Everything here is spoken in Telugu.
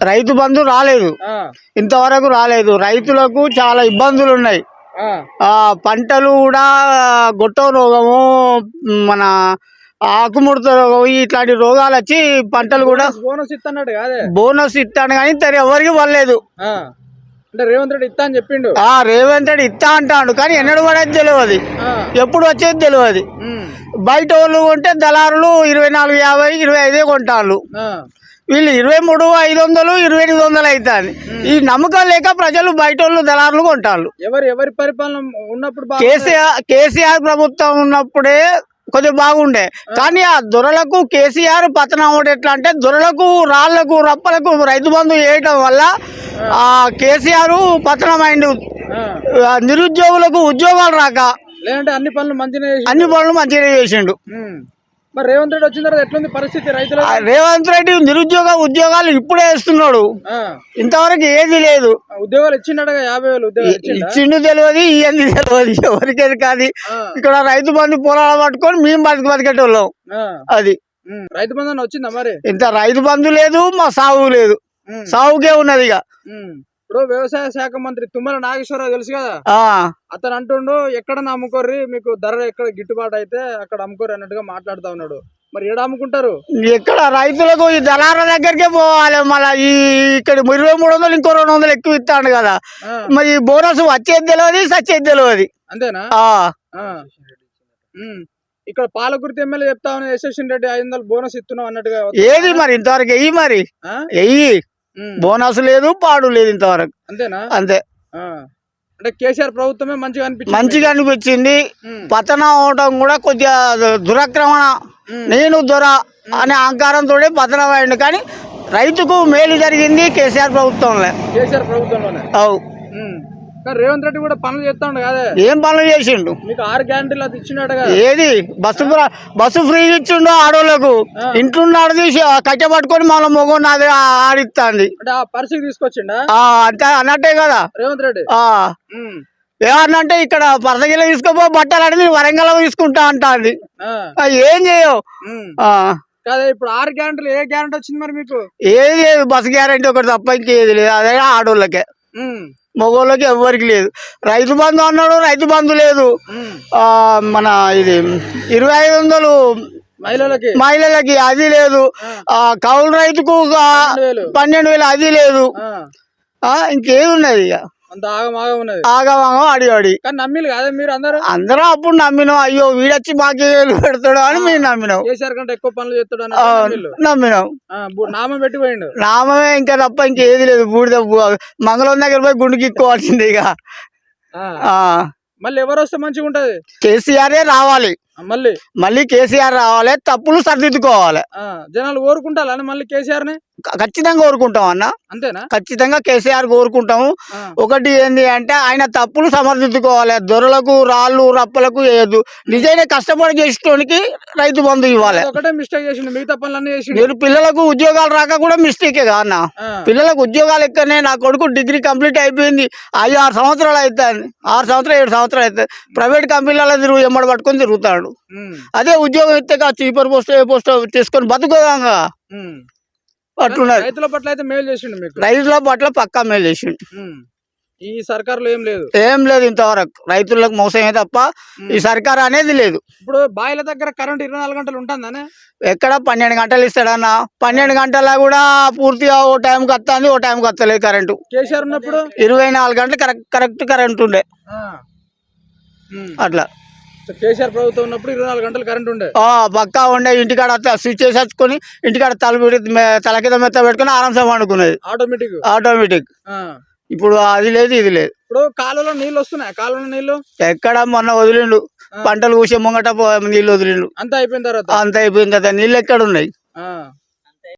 రైతు బంధు రాలేదు, ఇంతవరకు రాలేదు. రైతులకు చాలా ఇబ్బందులు ఉన్నాయి. పంటలు కూడా గొట్టం రోగము, మన ఆకుముడత రోగం, ఇట్లాంటి రోగాలు వచ్చి పంటలు కూడా బోనస్ ఇస్తాను కానీ ఎవరికి పడలేదు. రేవంత్ రెడ్డి ఇస్తా అని చెప్పిండు. రేవంత్ రెడ్డి ఇస్తా అంటాడు కానీ ఎన్నడూ పడేది తెలియదు, ఎప్పుడు వచ్చేది తెలియదు. బయట వాళ్ళు కొంటే దళారులు 24,50, 25 కొంటారు. వీళ్ళు 23,500, 2800 అవుతుంది. ఈ నమ్మకం లేక ప్రజలు బయట వాళ్ళు దళారులు కొంటారు. ఎవరి పరిపాలన ఉన్నప్పుడు కేసీఆర్ ప్రభుత్వం ఉన్నప్పుడే కొద్దిగా బాగుండే, కానీ ఆ దొరలకు కేసీఆర్ పతనం అవడం ఎట్లా అంటే దొరలకు, రాళ్లకు, రప్పలకు రైతు బంధు వేయటం వల్ల ఆ కేసీఆర్ పతనం అయిండు. నిరుద్యోగులకు ఉద్యోగాలు రాక లేదంటే అన్ని పనులు మంచిగా చేసిండు. మరి రేవంత్ రెడ్డి వచ్చిన తర్వాత ఎట్లుంది పరిస్థితి రైతుల? రేవంత్ రెడ్డి ఉద్యోగాలు ఇప్పుడే ఇస్తున్నాడు, ఇంతవరకు ఏది లేదు. ఉద్యోగాలు ఇచ్చిండగా 50,000 ఉద్యోగాలు ఇచ్చిండు తెలియదు, ఇవన్నీ తెలియదు ఎవరికేది కాదు. ఇక్కడ రైతు బంధు పొలాలు పట్టుకొని మేము బతికేటోళ్ళం. అది రైతు బంధు వచ్చిందా మరి? ఇంత రైతు బంధు లేదు, మా సాగు లేదు, సాగుకే ఉన్నది. ఇక ఇప్పుడు వ్యవసాయ శాఖ మంత్రి తుమ్మల నాగేశ్వరరావు తెలుసు కదా, అతను అంటుండు ఎక్కడ అమ్ముకోర్రి, మీకు ధర ఎక్కడ గిట్టుబాటు అయితే అక్కడ అమ్ముకోర్రి అన్నట్టుగా మాట్లాడుతా ఉన్నాడు. మరి ఏడ అమ్ముకుంటారు? ఎక్కడ రైతులకు ఈ దళార దగ్గరికే పోవాలి. మళ్ళీ ఇక్కడ 2300 ఇంకో 200 ఎక్కువ ఇస్తాడు కదా, మరి బోనస్ వచ్చేది తెలియదు, సచ్చేది తెలియదు. అంతేనా? ఇక్కడ పాలకుర్తి ఎమ్మెల్యే చెప్తా ఉన్నా యశస్విని రెడ్డి 500 బోనస్ ఇస్తున్నాం అన్నట్టుగా. ఏది మరి ఇంతవరకు మరి బోనస్ లేదు, పాడు లేదు ఇంతవరకు. అంతేనా? అంతే. అంటే కేసీఆర్ ప్రభుత్వమే మంచిగా అనిపించింది. పతనం అవడం కూడా కొద్దిగా దురాక్రమణ, నేను దొర అనే అహంకారంతో పతనం అయ్యిండు. కానీ రైతుకు మేలు జరిగింది కేసీఆర్ ప్రభుత్వంలోనే. అవు రేవంత్ రెడ్డి కూడా పనులు చేస్తాడు కదా, ఏం పనులు చేసిండు? మీకు 6 గ్యారెంటీలు అది ఇచ్చినట్టు. ఏది బస్సు ఫ్రీ ఇచ్చిండు ఆడోళ్ళకు, ఇంట్లో తీసి కట్టబట్టుకొని మళ్ళీ మొగోని అది ఆడిస్తాంది. పరిస్థితి తీసుకొచ్చిండ అంతే అన్నట్టే కదా రేవంత్ రెడ్డి. ఏమన్నంటే ఇక్కడ పరసగిల్ల తీసుకోపో బట్టలు అంటే వరంగల్ తీసుకుంటా అంటాంది. ఏం చేయవు కదా. ఇప్పుడు 6 గ్యారెంటీలు ఏ గ్యారెంటీ వచ్చింది మరి మీకు? ఏది లేదు, బస్సు గ్యారెంటీ ఒకటి తప్ప ఇంకేది లేదు. అదే ఆడోళ్ళకే, మగోళ్ళకి ఎవరికి లేదు. రైతు బంధు అన్నాడు, రైతు బంధు లేదు. మన ఇది 2500 మహిళలకి అది లేదు. కౌలు రైతుకు 12,000 అది లేదు. ఇంకేది ఉన్నది? ఇక ఆగమాగం అడిగాడి. నమ్మిలు కదా మీరు అందరూ అప్పుడు నమ్మినాం. అయ్యో వీడొచ్చి మాకే పెడతాడు అని మేము నమ్మినాం. కేసీఆర్ కంటే ఎక్కువ పనులు చేస్తాడు నమ్మినాం. నామం పెట్టిపోయిండు. నామమే ఇంకా తప్ప ఇంకేది లేదు. బూడిద మంగళం దగ్గర పోయి గుండుకి ఎక్కువాల్సింది. ఇక మళ్ళీ ఎవరు వస్తే మంచిగా ఉంటది? కేసీఆర్ రావాలి, మళ్ళీ కేసీఆర్ రావాలి, తప్పులు సరిదిద్దుకోవాలి. జనాలు కోరుకుంటారు మళ్ళీ కేసీఆర్ ని. ఖచ్చితంగా కోరుకుంటాం అన్న. అంతేనా? ఖచ్చితంగా కేసీఆర్ కోరుకుంటాము. ఒకటి ఏంది అంటే ఆయన తప్పులు సమర్థించుకోవాలి. దొరలకు, రాళ్ళు, రప్పలకు వేయద్దు. నిజంగా కష్టపడి చేసేటోనికి రైతు బంధు ఇవ్వాలి. ఒకటే మిస్టేక్ చేసిండు, మిగతా పనులన్నీ చేసిండు. మీరు పిల్లలకు ఉద్యోగాలు రాక కూడా మిస్టేకే కదా అన్న. పిల్లలకు ఉద్యోగాలు ఎక్కడనే. నా కొడుకు డిగ్రీ కంప్లీట్ అయిపోయింది, 5-6 సంవత్సరాలు అవుతుంది, 6 సంవత్సరాలు 7 సంవత్సరాలు అవుతుంది. ప్రైవేట్ కంపెనీలలో ఎమ్మడి పట్టుకొని తిరుగుతాడు. అదే ఉద్యోగం ఇస్తే చీపర్ పోస్ట్, ఏ పోస్ట్ చేసుకొని బతుకోదాంగా. అట్లున్నది. రైతుల పట్ల అయితే మేలు చేసిండు మీకు? రైతుల పట్ల పక్కా మేలు చేసిండు. ఈ సర్కారులో ఏం లేదు ఇంతవరకు. రైతులకు మోసమే తప్ప ఈ సర్కారు అనేది లేదు. ఇప్పుడు బాయిల దగ్గర కరెంట్ 24 గంటలు ఉంటుందనే? ఎక్కడ 12 గంటలు ఇస్తాడన్న. 12 గంటల కూడా పూర్తిగా ఓ టైంకి వస్తుంది, ఓ టైంకి వస్తలేదు కరెంటు. కేసీఆర్ ఉన్నప్పుడు 24 గంటలు కరెక్ట్ కరెంట్ ఉండే. అట్లా కేసీఆర్ ప్రభుత్వం ఉన్నప్పుడు 24 గంటలు కరెంట్ ఉండే. పక్కా ఉండే. ఇంటికాడ స్విచ్ వేసేసుకొని ఇంటికాడ తల కింద మెత్త పెట్టుకుని ఆరాంసే పండుకునేది, ఆటోమేటిక్. ఇప్పుడు అది లేదు, ఇది లేదు. ఇప్పుడు కాలువలో నీళ్ళు వస్తున్నాయి? కాలువలో నీళ్లు ఎక్కడ మొన్న వదిలిండు, పంటలు కూసే ముంగట నీళ్ళు వదిలిండు. అంతా అయిపోయిన తర్వాత నీళ్ళు ఎక్కడ ఉన్నాయి?